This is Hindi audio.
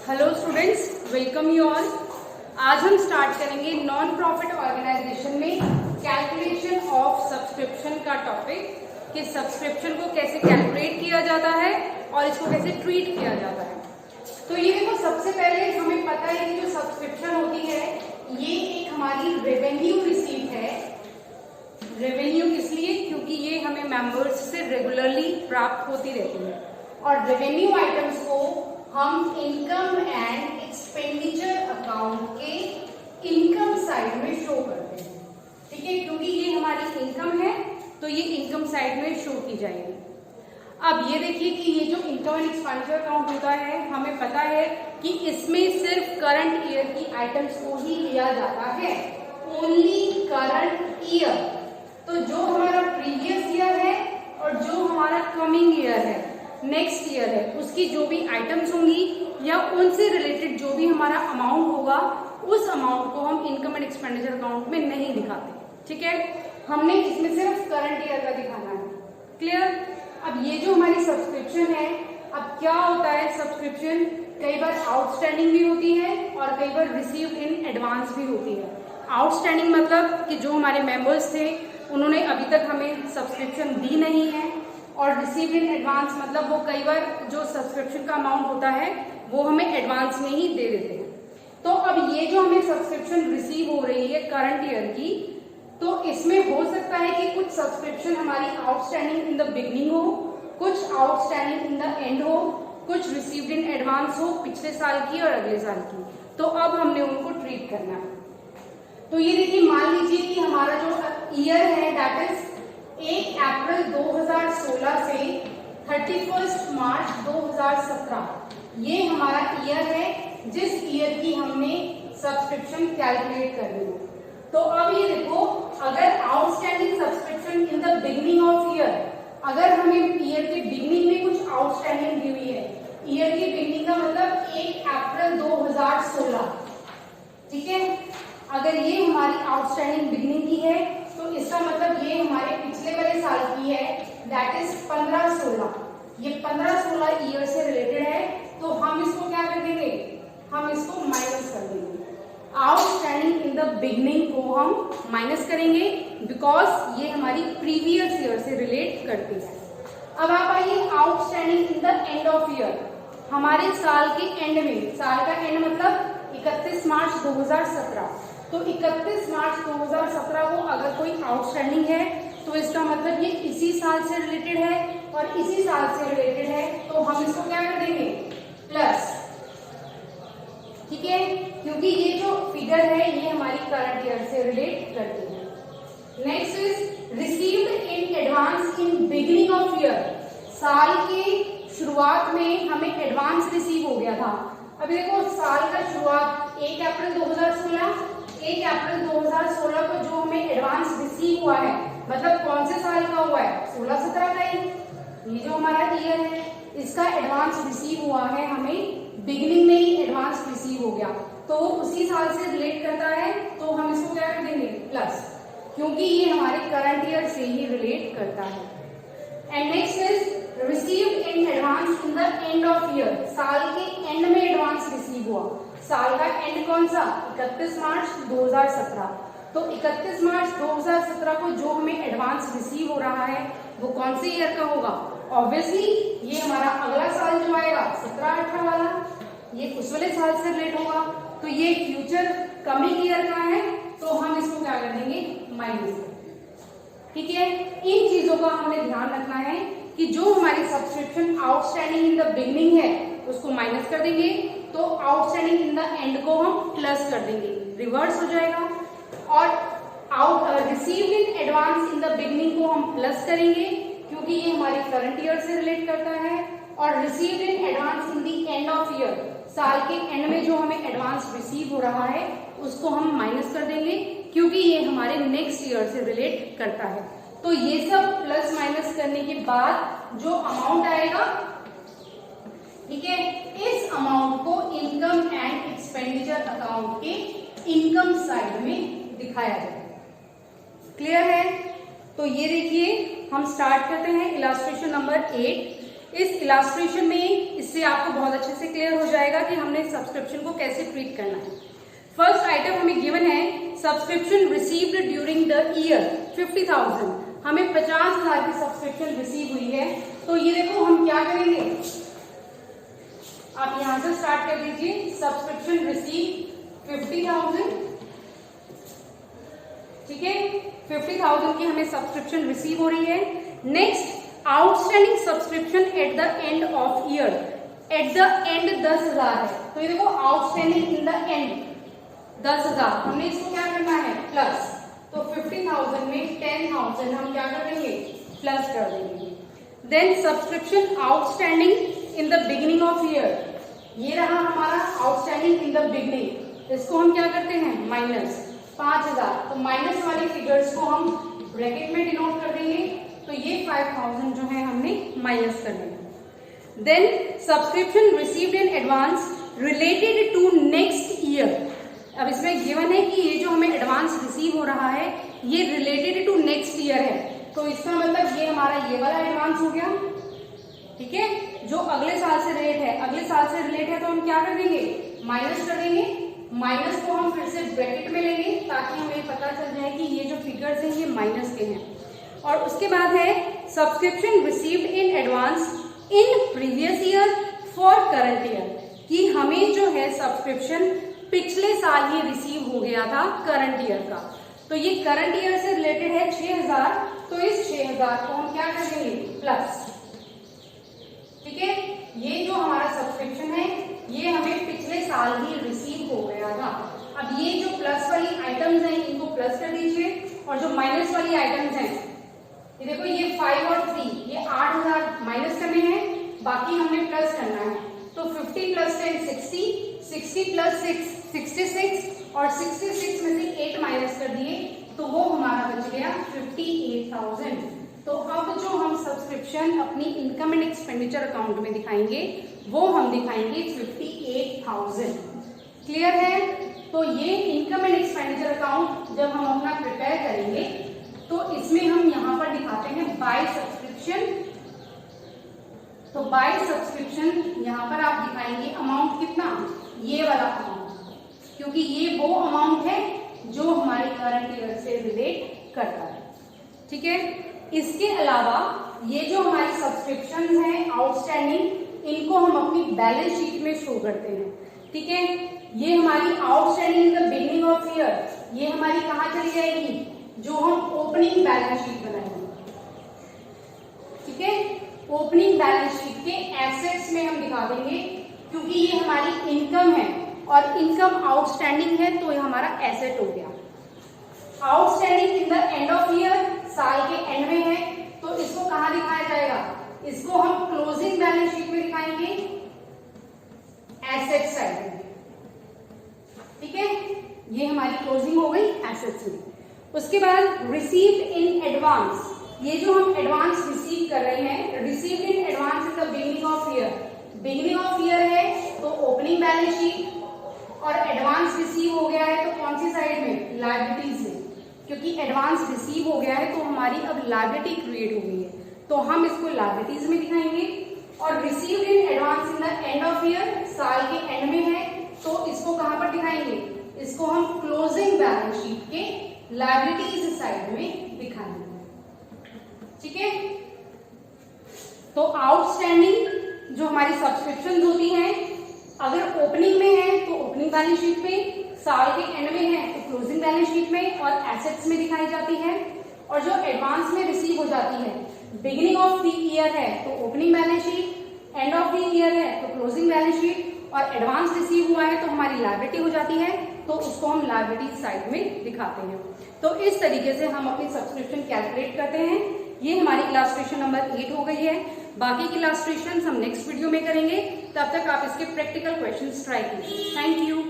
Hello students, welcome you all. आज हम स्टार्ट करेंगे नॉन प्रॉफिट ऑर्गेनाइजेशन में कैलकुलेशन ऑफ सब्सक्रिप्शन का टॉपिक कि सब्सक्रिप्शन को कैसे कैलकुलेट किया जाता है और इसको कैसे ट्रीट किया जाता है। तो ये देखो, सबसे पहले हमें पता है कि जो सब्सक्रिप्शन होती है ये एक हमारी रेवेन्यू रिसीव है। रेवेन्यू इसलिए क्योंकि ये हमें मेंबर्स से रेगुलरली प्राप्त होती रहती है और रेवेन्यू आइटम्स को हम इनकम एंड एक्सपेंडिचर अकाउंट के इनकम साइड में शो करते हैं। ठीक है, क्योंकि ये हमारी इनकम है तो ये इनकम साइड में शो की जाएगी। अब ये देखिए कि ये जो इनकम एंड एक्सपेंडिचर अकाउंट होता है, हमें पता है कि इसमें सिर्फ करंट ईयर की आइटम्स को ही लिया जाता है, ओनली करंट ईयर। तो जो हमारा प्रीवियस ईयर है और जो हमारा कमिंग ईयर है, नेक्स्ट ईयर है, उसकी जो भी आइटम्स होंगी या उनसे रिलेटेड जो भी हमारा अमाउंट होगा, उस अमाउंट को हम इनकम एंड एक्सपेंडिचर अकाउंट में नहीं दिखाते। ठीक है, हमने इसमें सिर्फ करंट ईयर का दिखाना है। क्लियर? अब ये जो हमारी सब्सक्रिप्शन है, अब क्या होता है, सब्सक्रिप्शन कई बार आउटस्टैंडिंग भी होती है और कई बार रिसीव इन एडवांस भी होती है। आउटस्टैंडिंग मतलब कि जो हमारे मेंबर्स थे उन्होंने अभी तक हमें सब्सक्रिप्शन दी नहीं है, और रिसीव इन एडवांस मतलब वो कई बार जो सब्सक्रिप्शन का अमाउंट होता है वो हमें एडवांस में ही दे देते हैं। तो अब ये जो हमें सब्सक्रिप्शन रिसीव हो रही है करंट ईयर की, तो इसमें हो सकता है कि कुछ सब्सक्रिप्शन हमारी आउटस्टैंडिंग इन द बिगनिंग हो, कुछ आउटस्टैंडिंग इन द एंड हो, कुछ रिसीव्ड इन एडवांस हो पिछले साल की और अगले साल की। तो अब हमने उनको ट्रीट करना है। तो ये देखिए, मान लीजिए कि हमारा जो ईयर है दैट इज 1 अप्रैल 2016 से 31 मार्च 2017, ये हमारा ईयर है जिस ईयर की हमने सब्सक्रिप्शन कैलकुलेट करनी है। तो अब ये देखो, अगर outstanding subscription in the beginning of year, अगर हमें ईयर के बिगनिंग में कुछ आउटस्टैंडिंग दी हुई है, ईयर के बिगनिंग का मतलब 1 अप्रैल 2016, ठीक है, अगर ये हमारी आउटस्टैंडिंग बिगनिंग की है तो इसका मतलब ये हमारे पिछले वाले साल की है, दैट इज 15-16। ये 15-16 ईयर से रिलेटेड है, तो हम इसको क्या कर देंगे, हम इसको माइनस कर देंगे। आउटस्टैंडिंग इन द बिगनिंग को हम माइनस करेंगे बिकॉज ये हमारी प्रीवियस ईयर से रिलेट करती है। अब आप आइए outstanding in the end of year, हमारे साल के एंड में, साल का एंड मतलब 31 मार्च 2017, तो 31 मार्च 2017 को अगर कोई आउटस्टैंडिंग है तो इसका मतलब ये इसी साल से रिलेटेड है और इसी साल से रिलेटेड है, तो हम इसको क्या कर देंगे, प्लस। ठीक है, क्योंकि ये जो फिगर है ये हमारी करंट ईयर से रिलेट करती है। Next is received in advance in beginning of year, साल के शुरुआत में हमें एडवांस रिसीव हो गया था। अभी देखो, साल का शुरुआत 1 अप्रैल 2016, 1 अप्रैल 2016 को जो हमें एडवांस रिसीव हुआ है, मतलब कौन से साल का हुआ है, 16-17 का ही। ये जो हमारा ईयर है इसका एडवांस रिसीव हुआ है, हमें बिगिनिंग में ही एडवांस रिसीव हो गया, तो वो उसी साल से रिलेट करता है, तो हम इसको क्या कर देंगे, प्लस, क्योंकि ये हमारे करंट ईयर से ही रिलेट करता है। And next is received in advance in the end of year, साल के एंड में एडवांस रिसीव हुआ। साल का एंड कौन सा, 31 मार्च 2017, तो 31 मार्च 2017 को जो हमें एडवांस रिसीव हो रहा है वो कौन से ईयर का होगा, ऑब्वियसली ये हमारा अगला साल जो आएगा 17-18 वाला, ये उस वाले साल से रिलेट होगा, तो ये फ्यूचर कमिंग ईयर का है, तो हम इसको क्या कर देंगे, माइनस। ठीक है, इन चीजों का हमने ध्यान रखना है कि जो हमारी subscription outstanding in the beginning है उसको माइनस कर देंगे, तो आउटस्टैंडिंग इन द एंड को हम प्लस कर देंगे, रिवर्स हो जाएगा। और received in advance in the beginning को हम प्लस करेंगे क्योंकि ये हमारे करंट ईयर से रिलेट करता है, और received in advance in the end of year, साल के एंड में जो हमें एडवांस रिसीव हो रहा है उसको हम माइनस कर देंगे क्योंकि ये हमारे नेक्स्ट ईयर से रिलेट करता है। तो ये सब प्लस माइनस करने के बाद जो अमाउंट आएगा, ठीक है, इस अमाउंट को इनकम एंड एक्सपेंडिचर अकाउंट के इनकम साइड में दिखाया जाए। क्लियर है? तो ये देखिए, हम स्टार्ट करते हैं इलस्ट्रेशन नंबर 8। इस इलास्ट्रेशन में इससे आपको बहुत अच्छे से क्लियर हो जाएगा कि हमने सब्सक्रिप्शन को कैसे ट्रीट करना है। फर्स्ट आइटम हमें गिवन है subscription received during the year 50,000, हमें 50,000 की सब्सक्रिप्शन रिसीव हुई है। तो ये देखो हम क्या करेंगे, आप यहां से स्टार्ट कर दीजिए। सब्सक्रिप्शन रिसीव 50,000, ठीक है, 50,000 की हमें सब्सक्रिप्शन रिसीव हो रही है। Next outstanding subscription at the end of year, at the end 10,000 है। तो ये देखो आउटस्टैंडिंग इन द एंड 10,000, हमने इसको क्या करना है प्लस, तो 50,000 में 10,000 हम क्या कर देंगे प्लस कर देंगे। Then subscription outstanding in the beginning of year, ये रहा हमारा आउटस्टैंडिंग इन द बिगिनिंग, इसको हम क्या करते हैं माइनस 5,000, तो माइनस वाली फिगर्स को हम ब्रैकेट में डिनोट कर देंगे। तो ये 5,000 जो है हमने माइनस कर दिया। Then subscription received in advance related to next year, अब इसमें गिवन है कि ये जो हमें एडवांस रिसीव हो रहा है ये रिलेटेड टू नेक्स्ट ईयर है, तो इसका मतलब ये हमारा ये वाला एडवांस हो गया, ठीक है, जो अगले साल से रिलेट है, अगले साल से रिलेट है तो हम क्या कर देंगे माइनस कर देंगे। माइनस को हम फिर से ब्रैकेट में लेंगे ताकि हमें पता चल जाए कि ये जो फिगर्स हैं ये माइनस के हैं। और उसके बाद है subscription received in advance in previous year for current year, कि हमें जो है सब्सक्रिप्शन पिछले साल ही रिसीव हो गया था करंट ईयर का, तो ये करंट ईयर से रिलेटेड है 6,000, तो इस 6,000 को हम क्या कर देंगे प्लस, ठीक है। ये जो हमारा सब्सक्रिप्शन है ये हमें पिछले साल ही रिसीव हो गया था। अब ये जो प्लस वाली आइटम्स हैं इनको प्लस कर दीजिए, और जो माइनस वाली आइटम्स हैं ये देखो ये 5 और 3, ये 8,000 माइनस करने हैं, बाकी हमने प्लस करना है। तो 50 प्लस 10 60, 60 प्लस 6 66, और 66 में से 8 माइनस कर दिए तो वो हमारा बच गया 58,000। तो अब जो हम सब्सक्रिप्शन अपनी इनकम एंड एक्सपेंडिचर अकाउंट में दिखाएंगे वो हम दिखाएंगे 58,000। क्लियर है? तो ये इनकम एंड एक्सपेंडिचर अकाउंट जब हम अपना प्रिपेयर करेंगे तो इसमें हम यहाँ पर दिखाते हैं बाय सब्सक्रिप्शन। तो बाय सब्सक्रिप्शन यहाँ पर आप दिखाएंगे अमाउंट कितना, ये वाला अमाउंट, क्योंकि ये वो अमाउंट है जो हमारे करंट ईयर से रिलेट करता है, ठीक है। इसके अलावा ये जो हमारी सब्सक्रिप्शन हैं आउटस्टैंडिंग, इनको हम अपनी बैलेंस शीट में शो करते हैं, ठीक है। ये हमारी outstanding in the beginning of year, ये हमारी कहाँ चली जाएगी, जो हम ओपनिंग बैलेंस शीट बनाएंगे, ठीक है। ओपनिंग बैलेंस शीट के एसेट्स में हम दिखा देंगे, क्योंकि ये हमारी इनकम है और इनकम आउटस्टैंडिंग है तो ये हमारा एसेट हो गया। Outstanding in the end of year, साल के एंड में है, तो इसको कहाँ दिखाया जाएगा, इसको हम क्लोजिंग बैलेंस शीट में दिखाएंगे, एसेट साइड में, ठीक है। ये हमारी क्लोजिंग हो गई एसेट्स में। उसके बाद रिसीव्ड इन एडवांस, ये जो हम एडवांस रिसीव कर रहे हैं, received in advance in the beginning of year, beginning of year है तो ओपनिंग बैलेंस शीट, और एडवांस रिसीव हो गया है तो कौन सी साइड में, लायबिलिटीज में, क्योंकि एडवांस रिसीव हो गया है तो हमारी अब लायबिलिटी क्रिएट हो गई है, तो हम इसको लायबिलिटीज में दिखाएंगे। और received in advance in the end of year, साल के एंड में है तो इसको कहां पर दिखाएंगे, इसको हम क्लोजिंग बैलेंस शीट के लायबिलिटीज साइड में दिखाएंगे, ठीक है। तो आउटस्टैंडिंग जो हमारी सब्सक्रिप्शन होती हैं, अगर ओपनिंग में है तो ओपनिंग बैलेंस शीट में, साल के एंड में है तो क्लोजिंग बैलेंस शीट में और एसेट्स में दिखाई जाती है। और जो एडवांस में रिसीव हो जाती है, बिगिनिंग ऑफ द ईयर है तो opening balance sheet, end of the year है तो क्लोजिंग बैलेंस शीट, और एडवांस रिसीव हुआ है तो हमारी लायबिलिटी हो जाती है, तो उसको हम लायबिलिटी साइड में दिखाते हैं। तो इस तरीके से हम अपनी सब्सक्रिप्शन कैलकुलेट करते हैं। ये हमारी इलास्ट्रेशन नंबर 8 हो गई है। बाकी की इलास्ट्रेशन हम नेक्स्ट वीडियो में करेंगे, तब तक आप इसके प्रैक्टिकल क्वेश्चंस ट्राई कीजिए। Thank you.